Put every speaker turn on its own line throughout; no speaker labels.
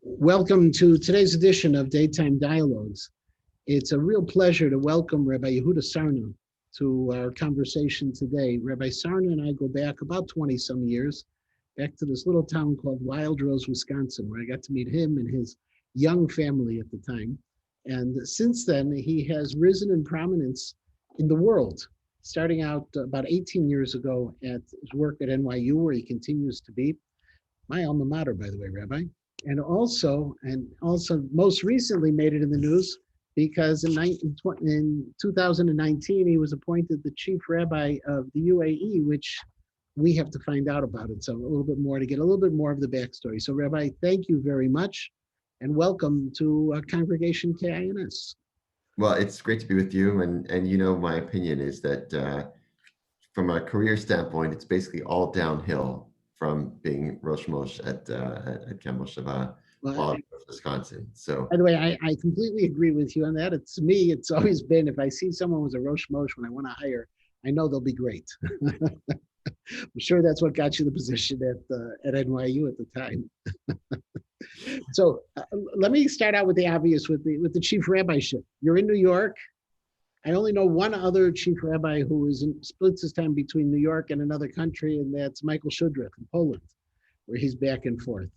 Welcome to today's edition of Daytime Dialogues. It's a real pleasure to welcome Rabbi Yehuda Sarna to our conversation today. Rabbi Sarna and I go back about 20 some years, back to this little town called Wild Rose, Wisconsin, where I got to meet him and his young family at the time. And since then, he has risen in prominence in the world, starting out about 18 years ago at his work at NYU, where he continues to be. My alma mater, by the way, Rabbi. And also most recently made it in the news because in 2019 he was appointed the chief rabbi of the UAE, which we have to find out about it. So a little bit more to get a little bit more of the backstory. So Rabbi, thank you very much and welcome to Congregation KINS.
Well, it's great to be with you. And my opinion is that from a career standpoint, it's basically all downhill from being Rosh Moshe at Kem Mosheva, Wisconsin. So,
by the way, I completely agree with you on that. It's me. It's always been, if I see someone who's a Rosh Moshe when I want to hire, I know they'll be great. I'm sure that's what got you the position at NYU at the time. So let me start out with the obvious, with the chief rabbiship. You're in New York. I only know one other chief rabbi who splits his time between New York and another country, and that's Michael Shudrich in Poland, where he's back and forth.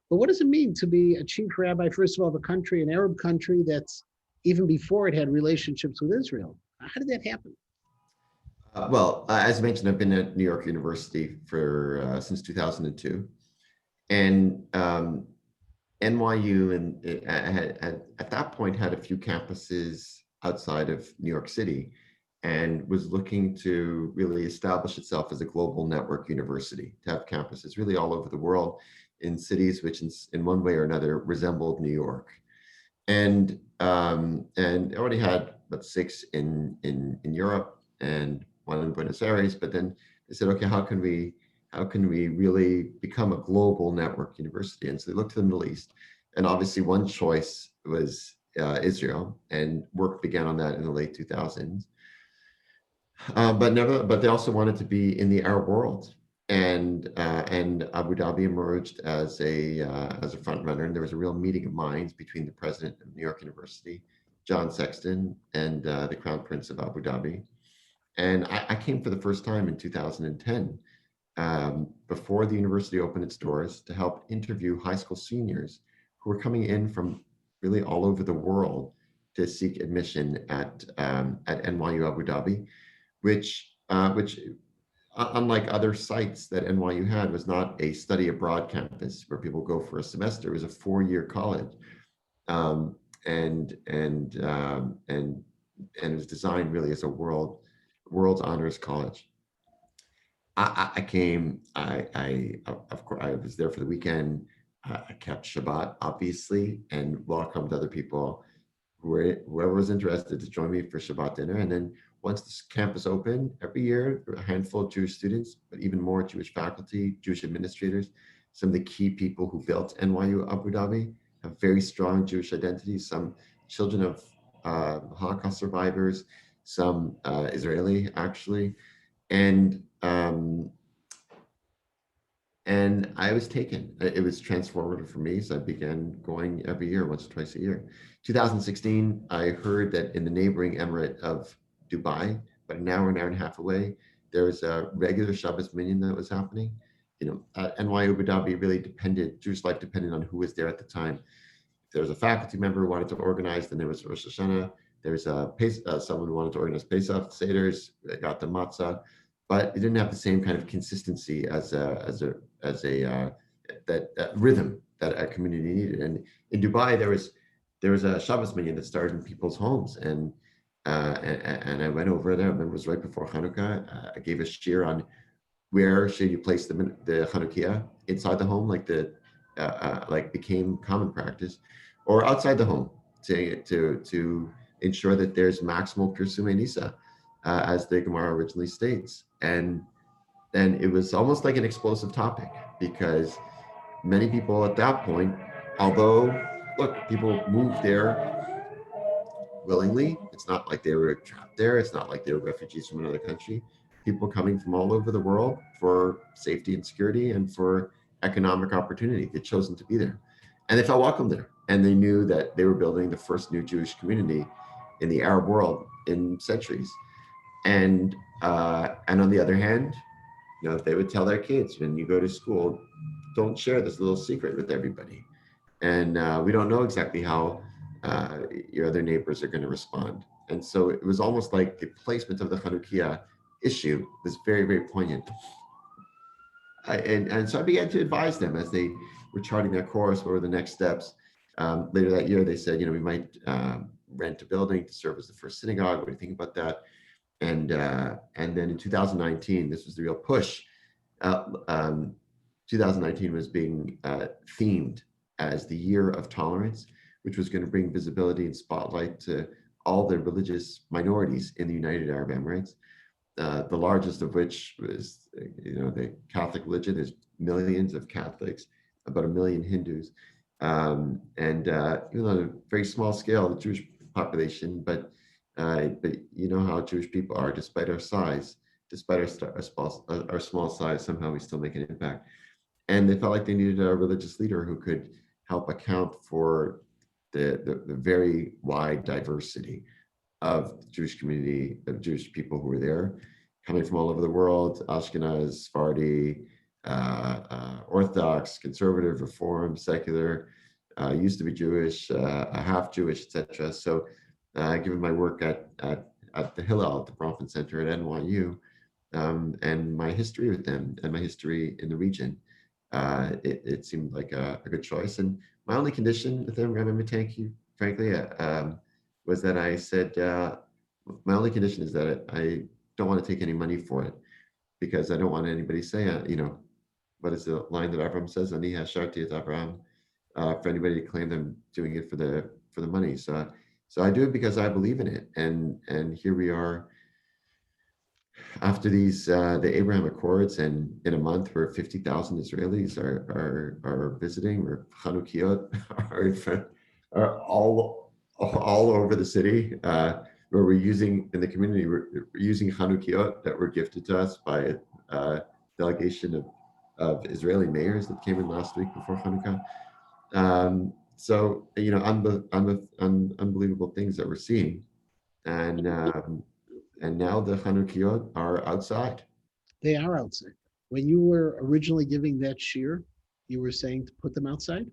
But what does it mean to be a chief rabbi, first of all, of a country, an Arab country that's even before it had relationships with Israel? How did that happen?
As I mentioned, I've been at New York University for since 2002, and NYU at that point had a few campuses outside of New York City, and was looking to really establish itself as a global network university, to have campuses really all over the world in cities which in one way or another resembled New York. And already had about 6 in Europe and 1 in Buenos Aires, but then they said, okay, how can we really become a global network university? And so they looked to the Middle East, and obviously one choice was Israel, and work began on that in the late 2000s. But they also wanted to be in the Arab world, and Abu Dhabi emerged as a front runner. And there was a real meeting of minds between the president of New York University, John Sexton, and the Crown Prince of Abu Dhabi. And I came for the first time in 2010, before the university opened its doors, to help interview high school seniors who were coming in from really all over the world to seek admission at NYU Abu Dhabi, which unlike other sites that NYU had, was not a study abroad campus where people go for a semester. It was a 4-year college, and it was designed really as a world's honors college. I came. Of course, I was there for the weekend. I kept Shabbat, obviously, and welcomed other people, whoever was interested, to join me for Shabbat dinner. And then once this campus opened, every year, a handful of Jewish students, but even more Jewish faculty, Jewish administrators, some of the key people who built NYU Abu Dhabi have very strong Jewish identities, some children of Holocaust survivors, some Israeli, actually. And I was taken. It was transformative for me, so I began going every year, once or twice a year. 2016, I heard that in the neighboring emirate of Dubai, about an hour and a half away, there was a regular Shabbos minyan that was happening. NYU Abu Dhabi really Jewish life depended on who was there at the time. If there was a faculty member who wanted to organize, then there was Rosh Hashanah. There was someone who wanted to organize Pesach, Seders, they got the matzah, but it didn't have the same kind of consistency as that rhythm that a community needed. And in Dubai, there was a Shabbos minyan that started in people's homes, and I went over there. I remember it was right before Hanukkah. I gave a shiur on where should you place the Chanukiah, inside the home, like became common practice, or outside the home, to ensure that there's maximal Pirsumei Nisa, as the Gemara originally states. And then it was almost like an explosive topic, because many people at that point, although, look, people moved there willingly. It's not like they were trapped there. It's not like they were refugees from another country. People coming from all over the world for safety and security and for economic opportunity. They'd chosen to be there. and they felt welcome there. And they knew that they were building the first new Jewish community in the Arab world in centuries. And on the other hand, they would tell their kids, when you go to school, don't share this little secret with everybody. And we don't know exactly how your other neighbors are going to respond. And so it was almost like the placement of the Chanukiah issue was very, very poignant. And so I began to advise them as they were charting their course. What were the next steps? Later that year, they said, we might rent a building to serve as the first synagogue. What do you think about that? And then in 2019, this was the real push. 2019 was being themed as the year of tolerance, which was going to bring visibility and spotlight to all the religious minorities in the United Arab Emirates. The largest of which was, the Catholic religion. There's millions of Catholics, about 1 million Hindus, and even on a very small scale, the Jewish population. But you know how Jewish people are, despite our size, despite our small size, somehow we still make an impact. And they felt like they needed a religious leader who could help account for the very wide diversity of the Jewish community, of Jewish people who were there, coming from all over the world: Ashkenaz, Sephardi, Orthodox, conservative, Reform, secular, used to be Jewish, half Jewish, etc. So, given my work at the Hillel, at the Bronfman Center at NYU, and my history with them and my history in the region, it seemed like a good choice. And my only condition with them, Rabbi Matanki, frankly, was that I said, my only condition is that I don't want to take any money for it, because I don't want anybody say, what is the line that Abraham says? Ani hasharti et Abraham, for anybody to claim them doing it for the money. So I do it because I believe in it. And here we are after these the Abraham Accords, and in a month where 50,000 Israelis are visiting, where Chanukiot are all over the city, where we're using in the community, we're using Chanukiot that were gifted to us by a delegation of Israeli mayors that came in last week before Hanukkah. So unbelievable things that we're seeing, and now the Chanukiot are outside.
They are outside. When you were originally giving that shiur, you were saying to put them outside?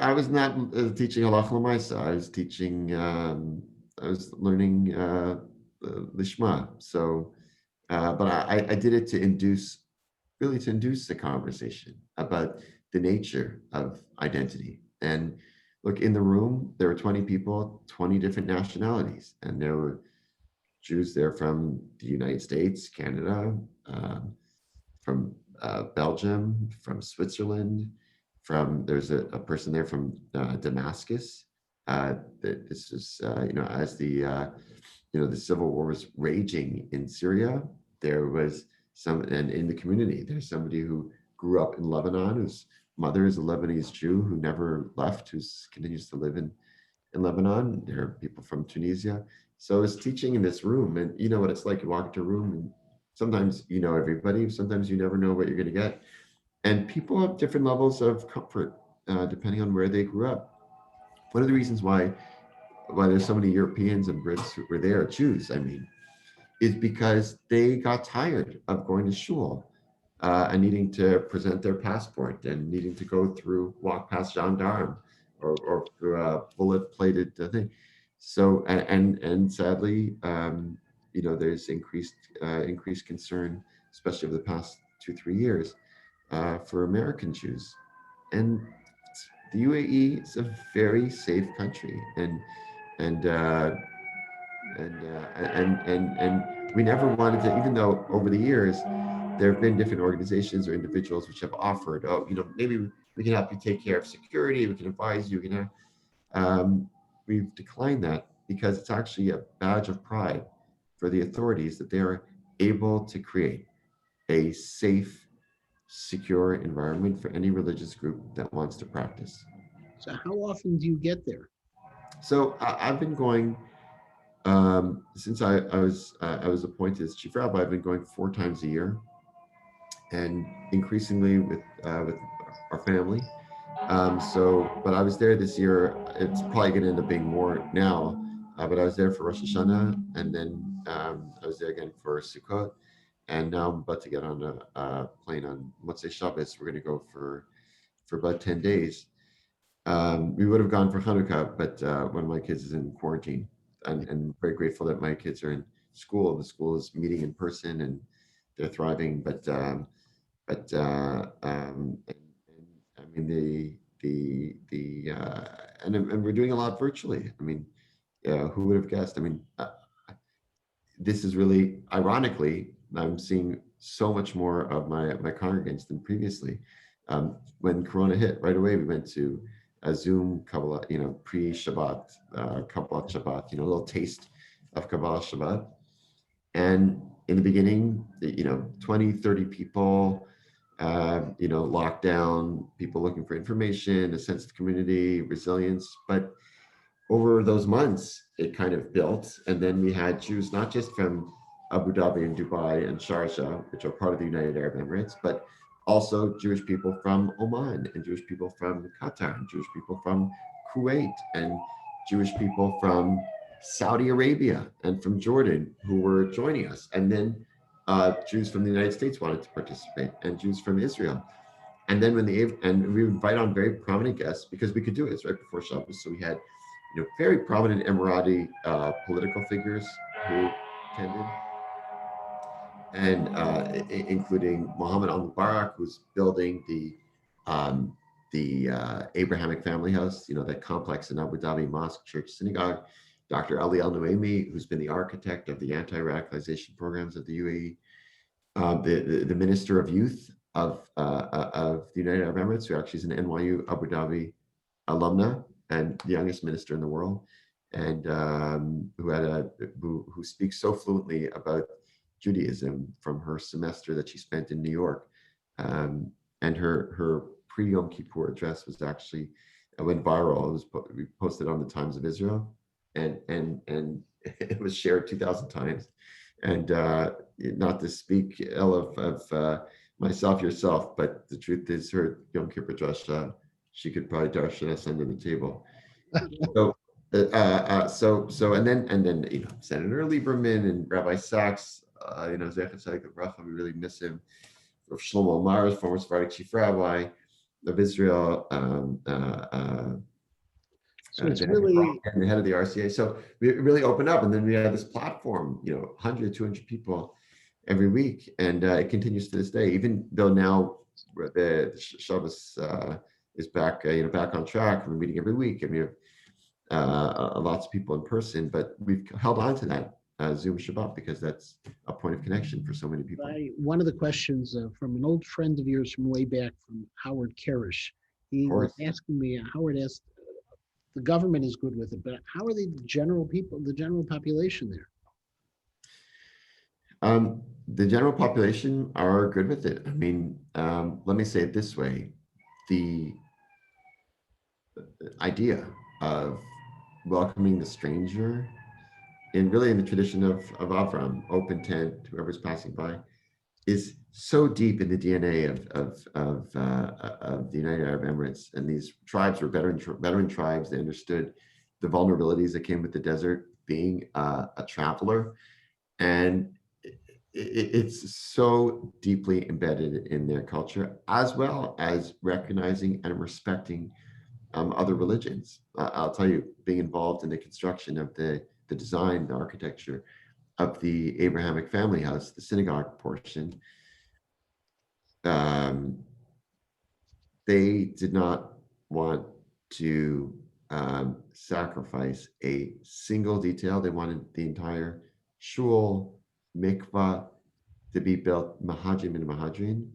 I was not teaching halacha l'maisa. I was teaching. I was learning lishma. So, but I did it to induce the conversation about the nature of identity. And look, in the room, there were 20 people, 20 different nationalities, and there were Jews there from the United States, Canada, from Belgium, from Switzerland. There's a person there from Damascus. This is as the civil war was raging in Syria, there was and in the community, there's somebody who grew up in Lebanon, whose mother is a Lebanese Jew who never left, who continues to live in Lebanon. There are people from Tunisia. So I was teaching in this room, and you know what it's like. You walk into a room, and sometimes you know everybody, sometimes you never know what you're going to get. And people have different levels of comfort depending on where they grew up. One of the reasons why there's so many Europeans and Brits who were there, Jews, I mean, is because they got tired of going to shul and needing to present their passport and needing to walk past gendarme or through a bullet-plated thing. So and sadly, there's increased concern, especially over the past 2-3 years, for American Jews. And the UAE is a very safe country, and we never wanted to, even though over the years there have been different organizations or individuals which have offered, maybe we can help you take care of security, we can advise you, we've declined that because it's actually a badge of pride for the authorities that they are able to create a safe, secure environment for any religious group that wants to practice.
So how often do you get there?
So I've been going since I was appointed as chief rabbi. I've been going 4 times a year, and increasingly with our family. But I was there this year. It's probably going to end up being more now. But I was there for Rosh Hashanah, and then I was there again for Sukkot. And now I'm about to get on a plane on Motzei Shabbos. We're going to go for about 10 days. We would have gone for Hanukkah, but one of my kids is in quarantine. And very grateful that my kids are in school. The school is meeting in person and they're thriving. And I mean and we're doing a lot virtually. I mean, who would have guessed? I mean, this is really ironically, I'm seeing so much more of my congregants than previously. When Corona hit, right away we went to a Zoom Kabbalah, pre-Shabbat, Kabbalah Shabbat, a little taste of Kabbalah Shabbat. And in the beginning, 20, 30 people, lockdown, people looking for information, a sense of community, resilience. But over those months, it kind of built. And then we had Jews, not just from Abu Dhabi and Dubai and Sharjah, which are part of the United Arab Emirates, but also Jewish people from Oman and Jewish people from Qatar and Jewish people from Kuwait and Jewish people from Saudi Arabia and from Jordan who were joining us. And then Jews from the United States wanted to participate and Jews from Israel. And then and we would invite on very prominent guests because we could do it. It's right before Shabbos. So we had very prominent Emirati political figures who attended, and including Mohammed al-Mubarak, who's building the Abrahamic family house, that complex in Abu Dhabi, mosque, church, synagogue. Dr. Ali Al-Nuaimi, who's been the architect of the anti-radicalization programs of the UAE. The Minister of Youth of the United Arab Emirates, who actually is an NYU Abu Dhabi alumna and the youngest minister in the world, and who speaks so fluently about Judaism from her semester that she spent in New York. And her pre-Yom Kippur address was actually went viral. It was posted on the Times of Israel, and it was shared 2,000 times. And not to speak ill of myself, yourself, but the truth is, her Yom Kippur drasha, she could probably darshan us under the table. And then Senator Lieberman and Rabbi Sachs, Zecher Tzedek Livracha, we really miss him. Shlomo Omar, former Sephardic chief rabbi of Israel,
so it's really
and the head of the RCA. So we really opened up, and then we had this platform, 100, 200 people every week, and it continues to this day. Even though now the Shabbos is back, back on track. We're meeting every week, and we have lots of people in person, but we've held on to that Zoom Shabbat because that's a point of connection for so many people.
One of the questions from an old friend of yours from way back, from Howard Karish, he was asking me, Howard asked, the government is good with it, but how are the general population there?
The general population are good with it. I mean, let me say it this way. The idea of welcoming the stranger, and really in the tradition of Avram, open tent, whoever's passing by, is so deep in the DNA of the United Arab Emirates. And these tribes were veteran tribes. They understood the vulnerabilities that came with the desert, being a traveler, and it's so deeply embedded in their culture, as well as recognizing and respecting other religions. I'll tell you, being involved in the construction of the design, the architecture of the Abrahamic family house, the synagogue portion, they did not want to sacrifice a single detail. They wanted the entire shul, mikvah to be built mahadrim and mahadrin,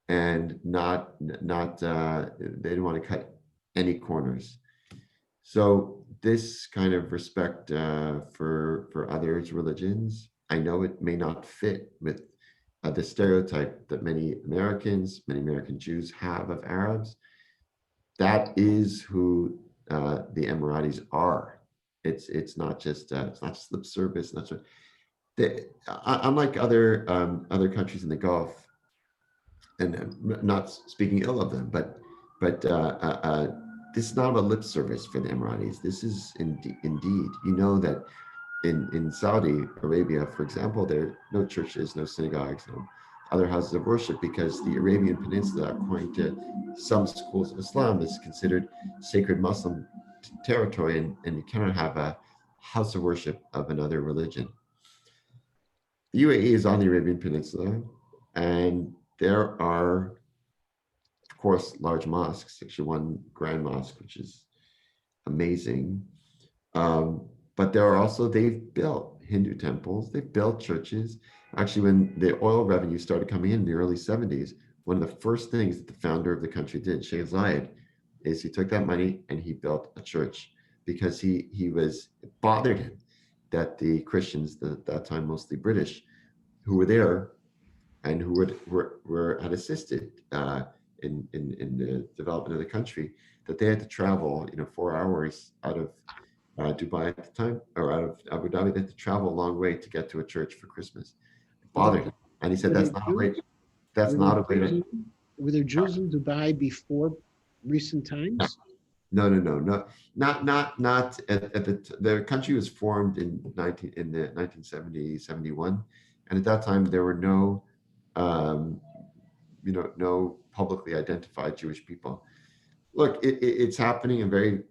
and not they didn't want to cut any corners. So this kind of respect for others' religions, I know it may not fit with the stereotype that many American Jews have of Arabs. That is who the Emiratis are. It's not just lip service. Not just, unlike other countries in the Gulf, and not speaking ill of them, but But this is not about lip service for the Emiratis. This is indeed, you know that in Saudi Arabia, for example, there are no churches, no synagogues, no other houses of worship because the Arabian Peninsula, according to some schools of Islam, is considered sacred Muslim territory, and you cannot have a house of worship of another religion. The UAE is on the Arabian Peninsula, and there are, of course, large mosques, actually one grand mosque, which is amazing. But there are also, they've built Hindu temples, they've built churches. Actually, when the oil revenue started coming in the early 70s, one of the first things that the founder of the country did, Sheikh Zayed, is he took that money and he built a church because he was, it bothered him that the Christians, at that time mostly British, who were there and who had assisted in the development of the country, that they had to travel, 4 hours out of Dubai at the time, or out of Abu Dhabi. They had to travel a long way to get to a church for Christmas. It
Were there,
bothered him, and he said,
were there
"That's not a way.
Jews?
That's
Were there
not a way
Jews
to."
were there Jews in Dubai before recent times?
No, no, no, no, not at the country was formed in the 1970, 71, and at that time there were no, um, no publicly identified Jewish people. Look, it's happening in very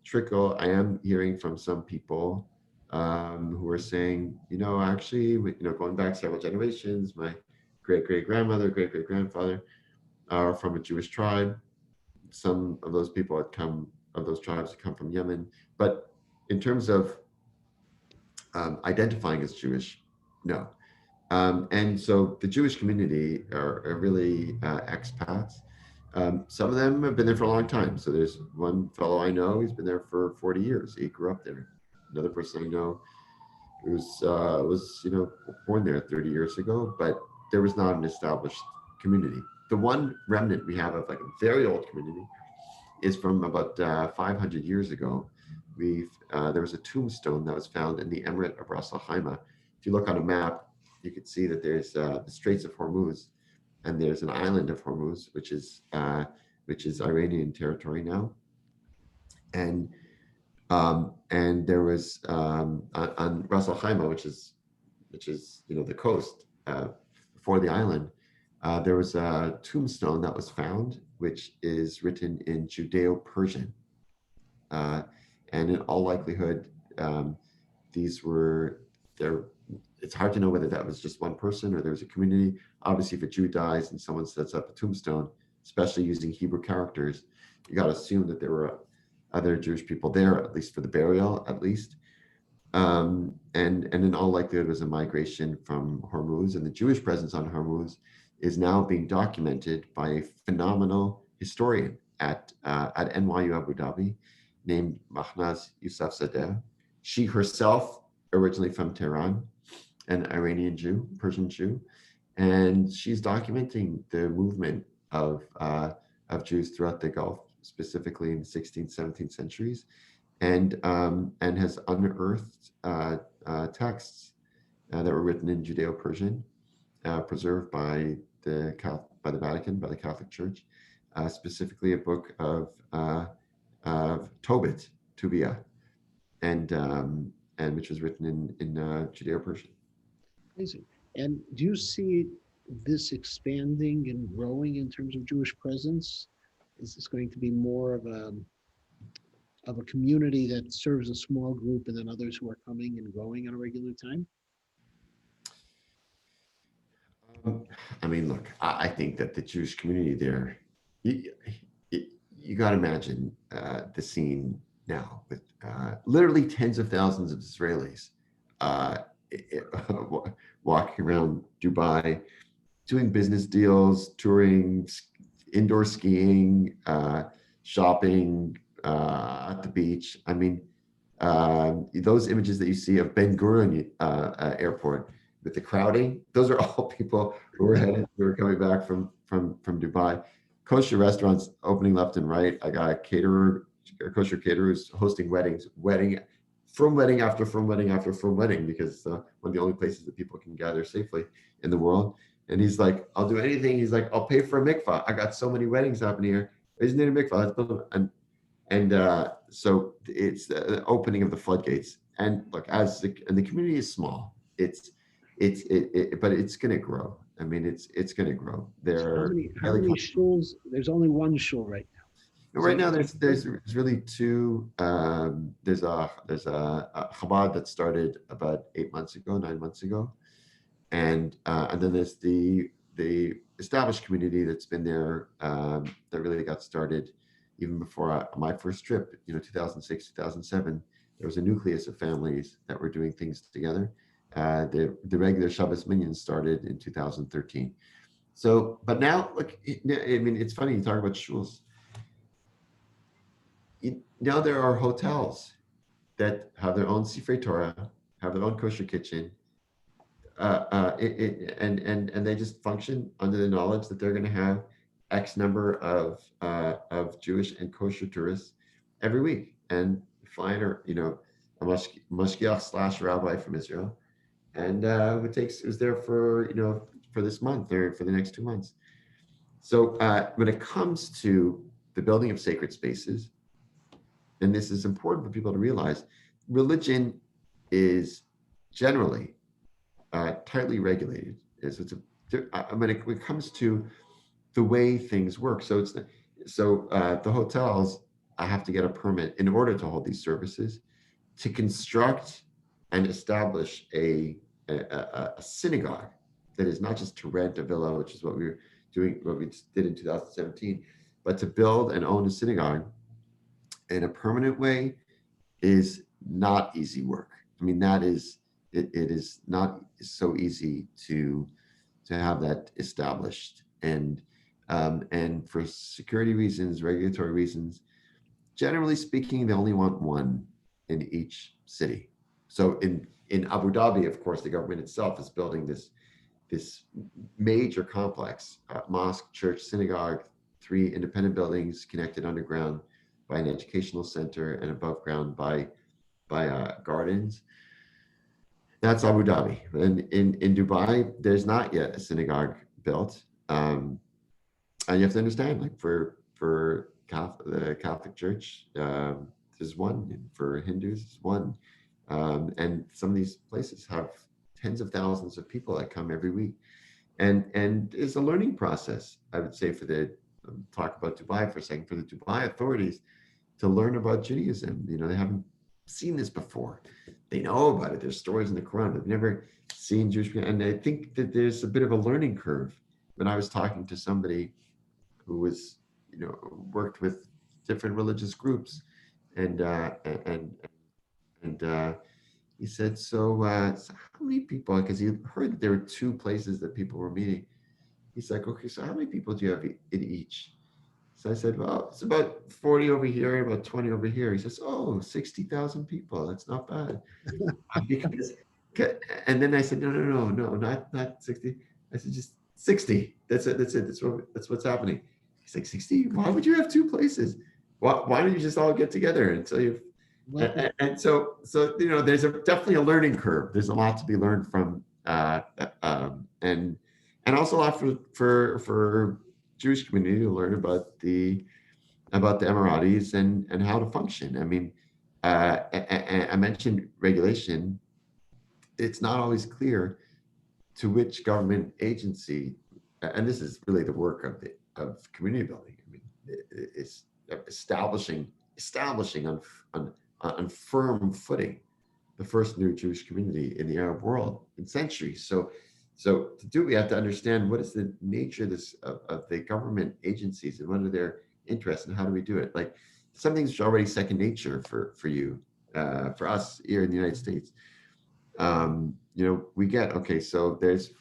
trickle. I am hearing from some people who are saying, actually, going back several generations, my great great grandmother, great great grandfather are from a Jewish tribe. Some of those people of those tribes had come from Yemen. But in terms of identifying as Jewish, no. And so the Jewish community are really expats. Some of them have been there for a long time. So there's one fellow I know, he's been there for 40 years. He grew up there. Another person I know was born there 30 years ago, but there was not an established community. The one remnant we have of like a very old community is from about 500 years ago. There was a tombstone that was found in the Emirate of Ras Al Khaimah. If you look on a map, you can see that there's the Straits of Hormuz, and there's an island of Hormuz, which is Iranian territory now. And there was on Ras Al Khaimah, which is the coast before the island. There was a tombstone that was found, which is written in Judeo-Persian, and in all likelihood, these were there. It's hard to know whether that was just one person or there was a community. Obviously, if a Jew dies and someone sets up a tombstone, especially using Hebrew characters, you got to assume that there were other Jewish people there, at least for the burial, at least. And in all likelihood, it was a migration from Hormuz, and the Jewish presence on Hormuz is now being documented by a phenomenal historian at NYU Abu Dhabi named Mahnaz Yousafzadeh. She herself originally from Tehran, an Iranian Jew, Persian Jew, and she's documenting the movement of Jews throughout the Gulf, specifically in the 16th, 17th centuries, and has unearthed texts that were written in Judeo-Persian, preserved by the Vatican, by the Catholic Church, specifically a book of Tobit, Tuvia, and which was written in Judeo-Persian.
Amazing. And do you see this expanding and growing in terms of Jewish presence? Is this going to be more of a community that serves a small group and then others who are coming and going at a regular time?
I mean, look, I think that the Jewish community there, you got to imagine the scene now with literally tens of thousands of Israelis walking around Dubai, doing business deals, touring, indoor skiing, shopping at the beach. I mean, those images that you see of Ben Gurion Airport with the crowding, those are all people who are coming back from Dubai. Kosher restaurants opening left and right. I got a kosher caterer who's hosting wedding after wedding, because one of the only places that people can gather safely in the world. And he's like, I'll do anything. He's like, I'll pay for a mikvah. I got so many weddings happening here. Isn't it a mikvah? Let's build and so it's the opening of the floodgates. And look, and the community is small. But it's going to grow. I mean, it's going to grow.
So
There
how
are
many shuls? There's only one shul right now.
right
So
now. There's really two. There's a Chabad that started about 8 months ago, 9 months ago, and then there's the established community that's been there, that really got started even before my first trip. 2006, 2007. There was a nucleus of families that were doing things together. The regular Shabbos Minyan started in 2013. So, but now, look, I mean, it's funny you talk about shuls. Now there are hotels that have their own Sifrei Torah, have their own kosher kitchen, and they just function under the knowledge that they're going to have X number of Jewish and kosher tourists every week, and flying or a mashgiach slash rabbi from Israel, and who's there for for this month or for the next 2 months. So when it comes to the building of sacred spaces, and this is important for people to realize, religion is generally tightly regulated. When it comes to the way things work. So the hotels have to get a permit in order to hold these services, to construct and establish a synagogue that is not just to rent a villa, which is what we did in 2017, but to build and own a synagogue in a permanent way is not easy work. I mean, it is not so easy to have that established, and for security reasons, regulatory reasons, generally speaking, they only want one in each city. So in Abu Dhabi, of course, the government itself is building this major complex: mosque, church, synagogue, 3 independent buildings connected underground by an educational center, and above ground by gardens. That's Abu Dhabi. And in Dubai, there's not yet a synagogue built. And you have to understand, like for the Catholic Church, there's one. And for Hindus, there's one. And some of these places have tens of thousands of people that come every week. And it's a learning process, I would say, for the talk about Dubai for a second, for the Dubai authorities to learn about Judaism. They haven't seen this before. They know about it. There's stories in the Quran, but they've never seen Jewish people. And I think that there's a bit of a learning curve. When I was talking to somebody who was, worked with different religious groups, and he said, so how many people? Because he heard that there were 2 places that people were meeting. He's like, okay, so how many people do you have in each? So I said, well, it's about 40 over here, about 20 over here. He says, oh, 60,000 people. That's not bad. Because, and then I said, no, not 60. I said, just 60. That's it. That's what's happening. He's like, 60? Why would you have 2 places? Why don't you just all get together until you've, and so there's definitely a learning curve. There's a lot to be learned from, and also a lot for Jewish community to learn about the Emiratis and how to function. I mean, I mentioned regulation. It's not always clear to which government agency, and this is really the work of community building. I mean, it's establishing on firm footing the first new Jewish community in the Arab world in centuries. So to do it, we have to understand what is the nature of the government agencies and what are their interests and how do we do it. Like, something's already second nature for you, for us here in the United States. We get, okay, so there's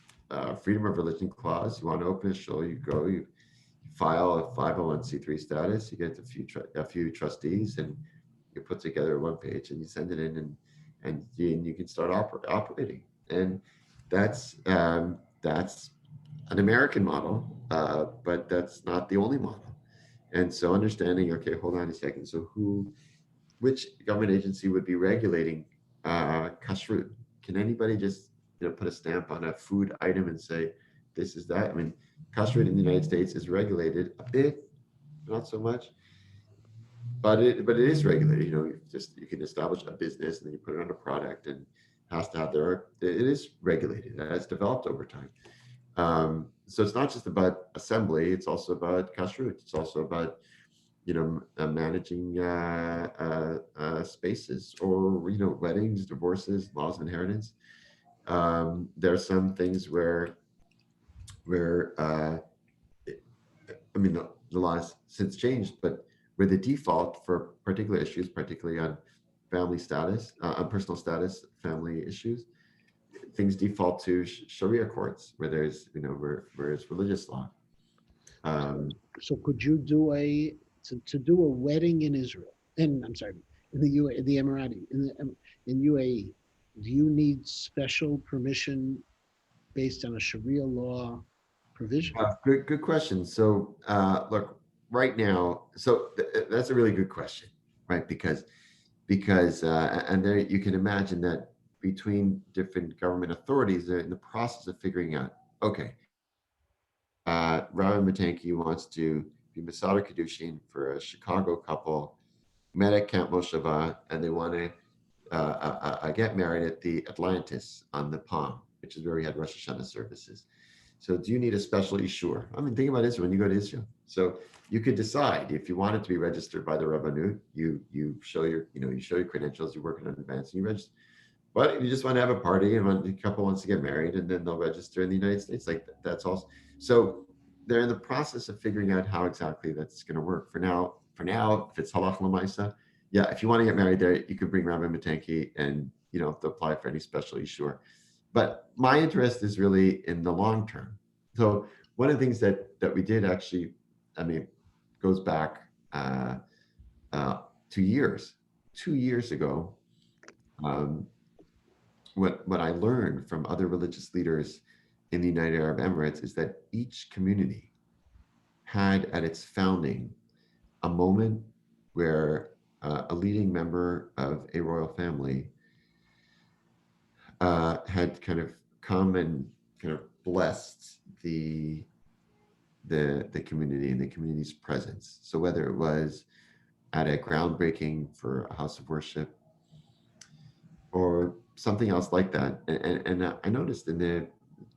freedom of religion clause. You want to open a shul, you go, you file a 501c3 status, you get a few trustees, and you put together a 1 page and you send it in, and you can start operating. And that's an American model, but that's not the only model. And so understanding, okay, hold on a second. So which government agency would be regulating kashrut? Can anybody just put a stamp on a food item and say this is that? I mean, kashrut in the United States is regulated a bit not so much. But it is regulated. You can establish a business and then you put it on a product and has to have it is regulated. It has developed over time. So it's not just about assembly. It's also about kashrut. It's also about managing spaces, or weddings, divorces, laws of inheritance. There are some things where I mean, the law has since changed, but where the default for particular issues, particularly on family status, on personal status, family issues, things default to Sharia courts, where there's, where it's religious law.
So could you do to do a wedding in Israel? And I'm sorry, in the Emirati, in UAE, do you need special permission based on a Sharia law provision?
Good question. So, look, right now, that's a really good question, right? Because and there you can imagine that between different government authorities, they're in the process of figuring out, okay, Rabbi Matanki wants to be Masada Kedushin for a Chicago couple, met at Camp Moshava, and they want to get married at the Atlantis on the Palm, which is where we had Rosh Hashanah services. So do you need a special ishur? I mean, think about Israel when you go to Israel. So you could decide if you want it to be registered by the Rabbanut, you show your, you show your credentials, you work in advance, and you register. But if you just want to have a party and the couple wants to get married, and then they'll register in the United States, like that's also. So they're in the process of figuring out how exactly that's going to work. For now, if it's halach l'maisa, yeah, if you want to get married there, you could bring Rabbi Matanki, and you don't have to apply for any special ishur. But my interest is really in the long term. So one of the things that we did actually, I mean, goes back 2 years. 2 years ago, what I learned from other religious leaders in the United Arab Emirates is that each community had at its founding a moment where a leading member of a royal family had kind of come and kind of blessed the community and the community's presence. So whether it was at a groundbreaking for a house of worship or something else like that, and I noticed in the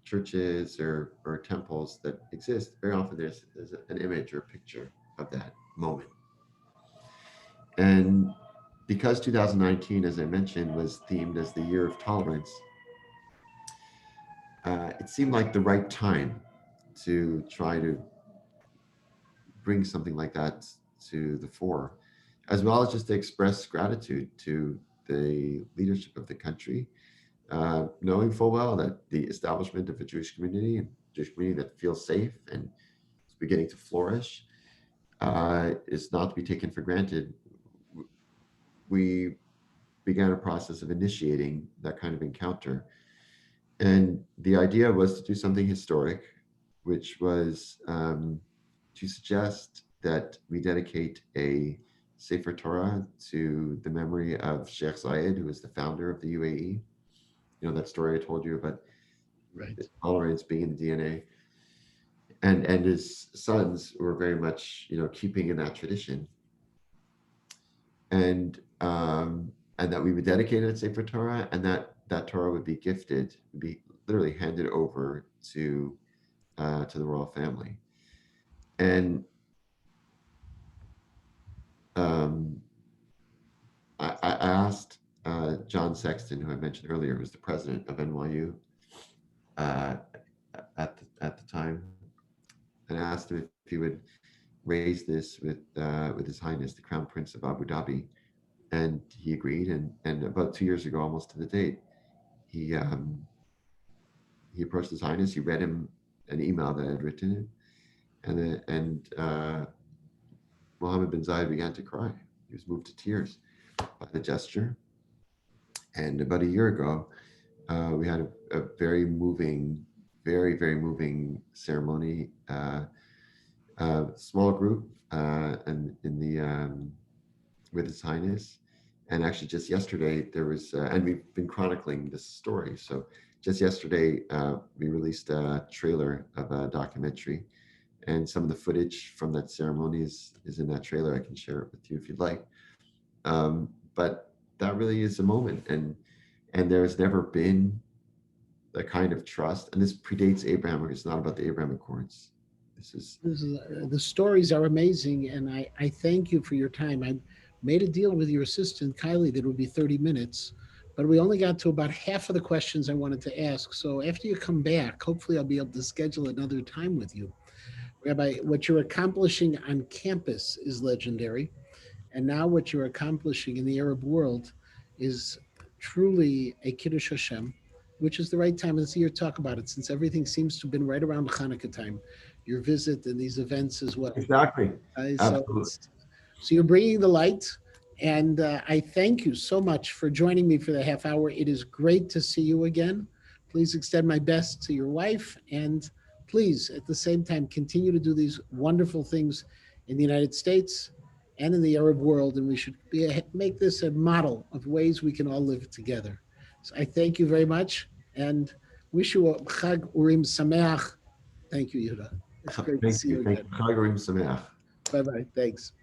churches or temples that exist, very often there's an image or a picture of that moment. And because 2019, as I mentioned, was themed as the year of tolerance, it seemed like the right time to try to bring something like that to the fore, as well as just to express gratitude to the leadership of the country, knowing full well that the establishment of a Jewish community that feels safe and is beginning to flourish is not to be taken for granted. We began a process of initiating that kind of encounter. And the idea was to do something historic, which was to suggest that we dedicate a Sefer Torah to the memory of Sheikh Zayed, who was the founder of the UAE. You know, that story I told you about,
Right.
tolerance being in the DNA. And his sons were very much, keeping in that tradition. And that we would dedicate it at Sefer Torah, and that Torah would be gifted, would be literally handed over to the royal family. And I asked John Sexton, who I mentioned earlier, who was the president of NYU at the time, and asked him if he would raise this with His Highness the Crown Prince of Abu Dhabi, and he agreed. And about 2 years ago, almost to the date, he approached His Highness. He read him an email that I had written him, and Mohammed bin Zayed began to cry. He was moved to tears by the gesture. And about a year ago, we had a very moving, very, very moving ceremony. Small group and in the with His Highness. And actually, just yesterday there was, and we've been chronicling this story. So just yesterday, we released a trailer of a documentary, and some of the footage from that ceremony is in that trailer. I can share it with you if you'd like. But that really is a moment, and there's never been the kind of trust, and this predates Abraham. It's not about the Abraham Accords.
The stories are amazing, and I thank you for your time. I made a deal with your assistant, Kylie, that it would be 30 minutes, but we only got to about half of the questions I wanted to ask. So after you come back, hopefully I'll be able to schedule another time with you. Rabbi, what you're accomplishing on campus is legendary. And now what you're accomplishing in the Arab world is truly a Kiddush Hashem, which is the right time of the year to talk about it, since everything seems to have been right around Hanukkah time, your visit and these events as well.
Exactly.
So,
Absolutely.
so you're bringing the light, and I thank you so much for joining me for the half hour. It is great to see you again. Please extend my best to your wife, and please, at the same time, continue to do these wonderful things in the United States and in the Arab world, and we should make this a model of ways we can all live together. So I thank you very much, and wish you a Chag Urim Sameach. Thank you, Yehuda. It's great to
Thank
see
you.
you
Thank
again.
you. Chag Urim Sameach.
Bye-bye. Thanks.